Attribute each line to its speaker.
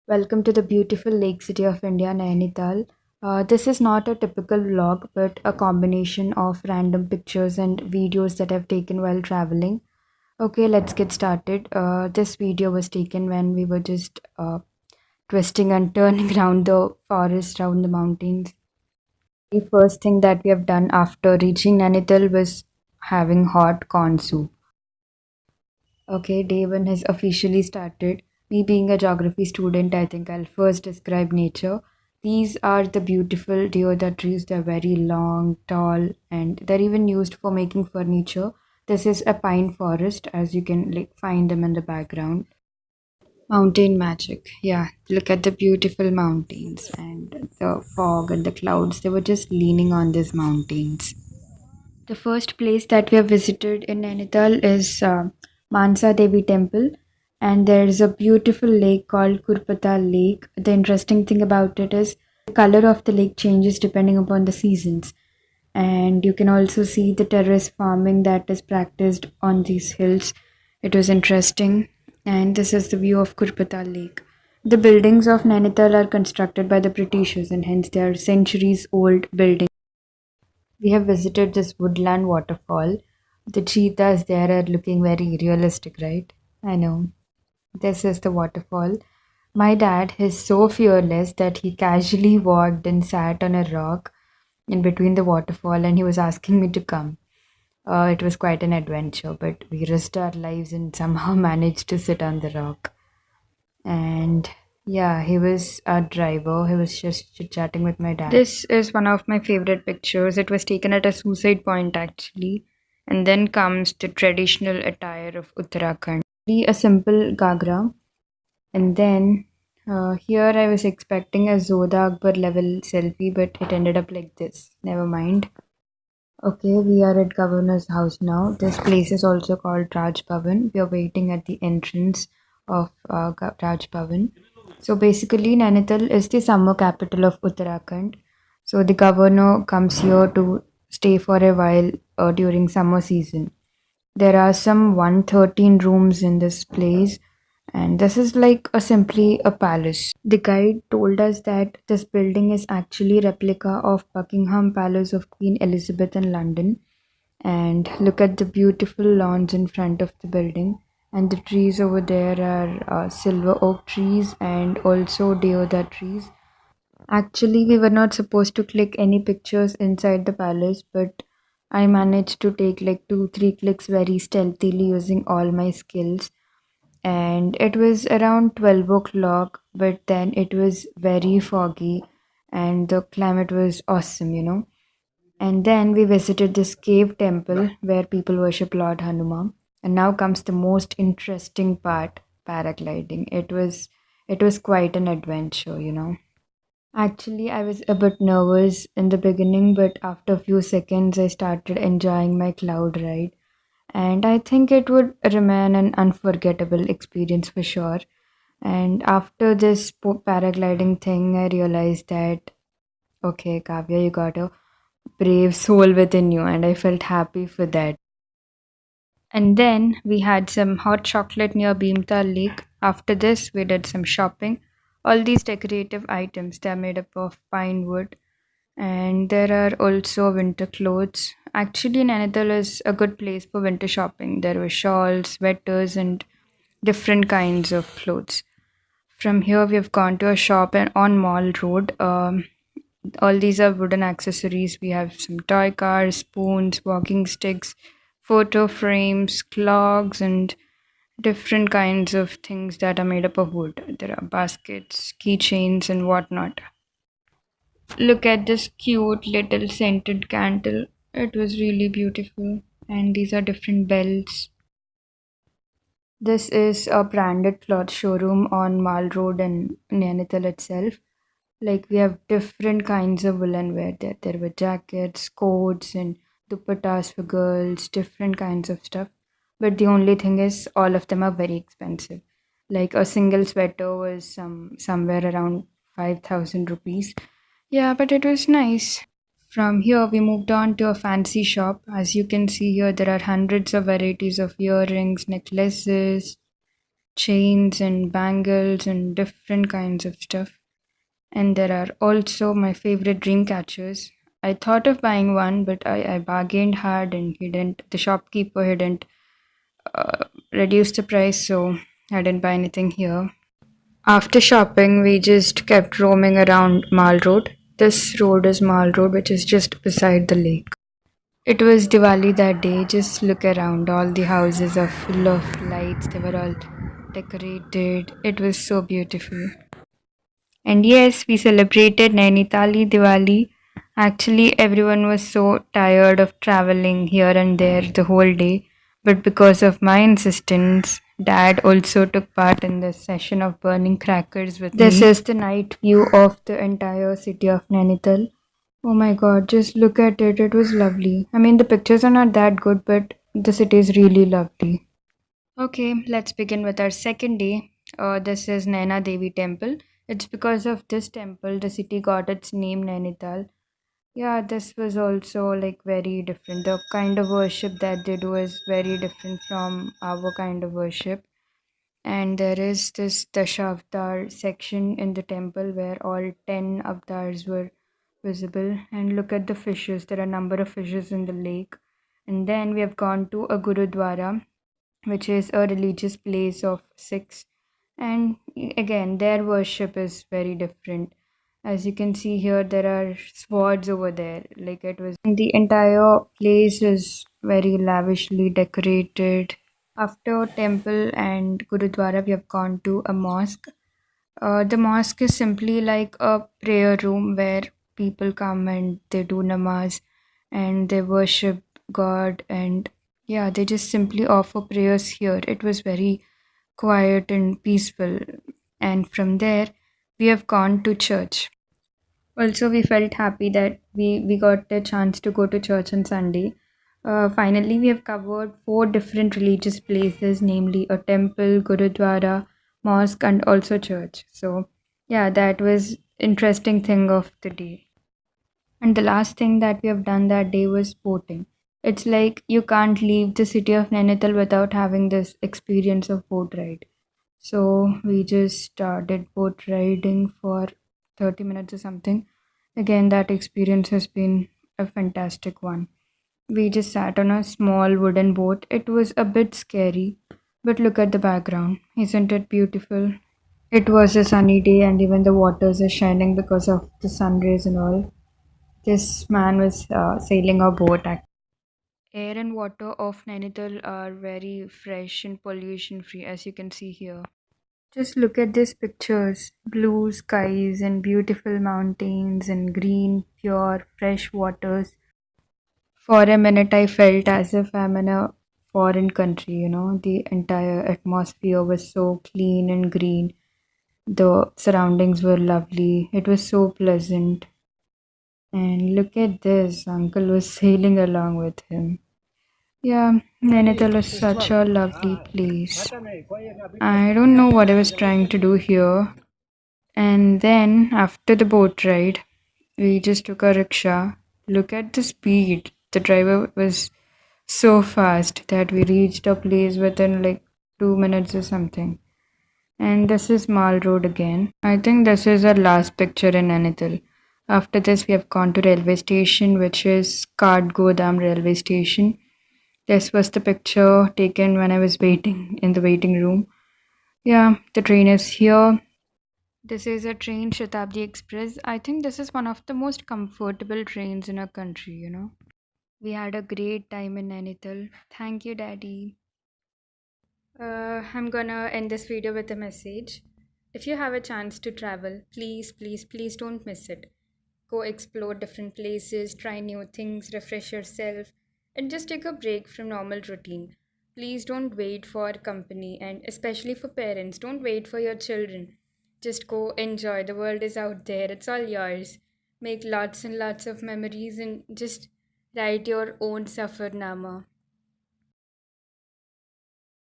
Speaker 1: Welcome to the beautiful lake city of India, Nainital. This is not a typical vlog, but a combination of random pictures and videos that I've taken while traveling. Okay, let's get started. This video was taken when we were just twisting and turning around the forest, around the mountains. The first thing that we have done after reaching Nainital was having hot corn soup. Okay, day one has officially started. Me being a geography student, I think I'll first describe nature. These are the beautiful deodar trees. They're very long, tall, and they're even used for making furniture. This is a pine forest, as you can find them in the background. Mountain magic. Yeah, look at the beautiful mountains and the fog and the clouds. They were just leaning on these mountains. The first place that we have visited in Nainital is Mansa Devi Temple, and there is a beautiful lake called Kurpata Lake. The interesting thing about it is the color of the lake changes depending upon the seasons, and you can also see the terrace farming that is practiced on these hills. It was interesting, and this is the view of Kurpata Lake. The buildings of Nainital are constructed by the Britishers, and hence they are centuries old buildings. We have visited this Woodland waterfall. The cheetahs there are looking very realistic, right? I know. This is the waterfall. My dad is so fearless that he casually walked and sat on a rock in between the waterfall and he was asking me to come. It was quite an adventure, but we risked our lives and somehow managed to sit on the rock. And yeah, he was a driver. He was just chit chatting with my dad. This is one of my favorite pictures. It was taken at a suicide point actually. And then comes the traditional attire of Uttarakhand. A simple gagra. And then here I was expecting a Zoda Akbar level selfie, but it ended up like this. Never mind. Okay, we are at Governor's house now. This place is also called Raj Bhavan. We are waiting at the entrance of Raj Bhavan. So basically, Nainital is the summer capital of Uttarakhand. So the governor comes here to stay for a while during summer season. There are some 113 rooms in this place, and this is like a simply a palace. The guide told us that this building is actually replica of Buckingham Palace of Queen Elizabeth in London. And look at the beautiful lawns in front of the building. And the trees over there are silver oak trees and also deodar trees. Actually, we were not supposed to click any pictures inside the palace, but I managed to take like 2, 3 clicks very stealthily using all my skills. And it was around 12 o'clock, but then it was very foggy and the climate was awesome. And then we visited this cave temple where people worship Lord Hanuman. And now comes the most interesting part, paragliding. It was quite an adventure. Actually, I was a bit nervous in the beginning, but after a few seconds, I started enjoying my cloud ride. And I think it would remain an unforgettable experience for sure. And after this paragliding thing, I realized that, okay, Kavya, you got a brave soul within you, and I felt happy for that. And then we had some hot chocolate near Bhimtal Lake. After this, we did some shopping. All these decorative items, they're made up of pine wood, and there are also winter clothes. Actually, Nainital is a good place for winter shopping. There were shawls, sweaters, and different kinds of clothes. From here, we have gone to a shop on Mall Road. All these are wooden accessories. We have some toy cars, spoons, walking sticks, photo frames, clogs, and different kinds of things that are made up of wood. There are baskets, keychains, and whatnot. Look at this cute little scented candle. It was really beautiful. And these are different bells. This is a branded cloth showroom on Mall Road in Nainital itself. Like we have different kinds of woolen wear there. There were jackets, coats, and dupattas for girls, different kinds of stuff. But the only thing is, all of them are very expensive. Like a single sweater was somewhere around 5,000 rupees. Yeah, but it was nice. From here, we moved on to a fancy shop. As you can see here, there are hundreds of varieties of earrings, necklaces, chains and bangles and different kinds of stuff. And there are also my favorite dream catchers. I thought of buying one, but I bargained hard and the shopkeeper didn't reduce the price, so I didn't buy anything here. After shopping, we just kept roaming around Mall Road. This road is Mall Road, which is just beside the lake. It was Diwali that day. Just look around. All the houses are full of lights. They were all decorated. It was so beautiful. And yes, we celebrated Nainitali Diwali. Actually, everyone was so tired of traveling here and there the whole day. But because of my insistence, Dad also took part in this session of burning crackers with This me. Is the night view of the entire city of Nainital. Oh my god, just look at it. It was lovely. I mean, the pictures are not that good, but the city is really lovely. Okay, let's begin with our second day. This is Naina Devi Temple. It's because of this temple the city got its name Nainital. Yeah, this was also like very different. The kind of worship that they do is very different from our kind of worship. And there is this Dashavtar section in the temple where all 10 avatars were visible. And look at the fishes. There are a number of fishes in the lake. And then we have gone to a Gurudwara, which is a religious place of Sikhs. And again, their worship is very different. As you can see here, there are swords over there. Like it was, and the entire place is very lavishly decorated. After temple and Gurudwara, we have gone to a mosque. The mosque is simply like a prayer room where people come and they do namaz and they worship God, and yeah, they just simply offer prayers here. It was very quiet and peaceful. And from there, we have gone to church. Also, we felt happy that we got a chance to go to church on Sunday. Finally, we have covered four different religious places, namely a temple, gurudwara, mosque, and also church. So, yeah, that was interesting thing of the day. And the last thing that we have done that day was boating. It's like you can't leave the city of Nainital without having this experience of boat ride. So we just did boat riding for 30 minutes or something. Again, that experience has been a fantastic one. We just sat on a small wooden boat. It was a bit scary, but look at the background. Isn't it beautiful? It was a sunny day, and even the waters are shining because of the sun rays and all. This man was sailing a boat. Air and water of Nainital are very fresh and pollution free, as you can see here. Just look at these pictures, blue skies and beautiful mountains and green, pure, fresh waters. For a minute, I felt as if I'm in a foreign country. The entire atmosphere was so clean and green. The surroundings were lovely. It was so pleasant. And look at this, Uncle was sailing along with him. Yeah, Nainital is such a lovely place. I don't know what I was trying to do here. And then after the boat ride, we just took a rickshaw. Look at the speed. The driver was so fast that we reached a place within like 2 minutes or something. And this is Mall Road again. I think this is our last picture in Nainital. After this, we have gone to railway station, which is Godam railway station. This was the picture taken when I was waiting in the waiting room. Yeah, the train is here. This is a train, Shatabdi Express. I think this is one of the most comfortable trains in our country. We had a great time in Nainital. Thank you, Daddy. I'm gonna end this video with a message. If you have a chance to travel, please, please, please don't miss it. Go explore different places, try new things, refresh yourself, and just take a break from normal routine. Please don't wait for company, and especially for parents, don't wait for your children. Just go enjoy. The world is out there, it's all yours. Make lots and lots of memories and just write your own safarnama.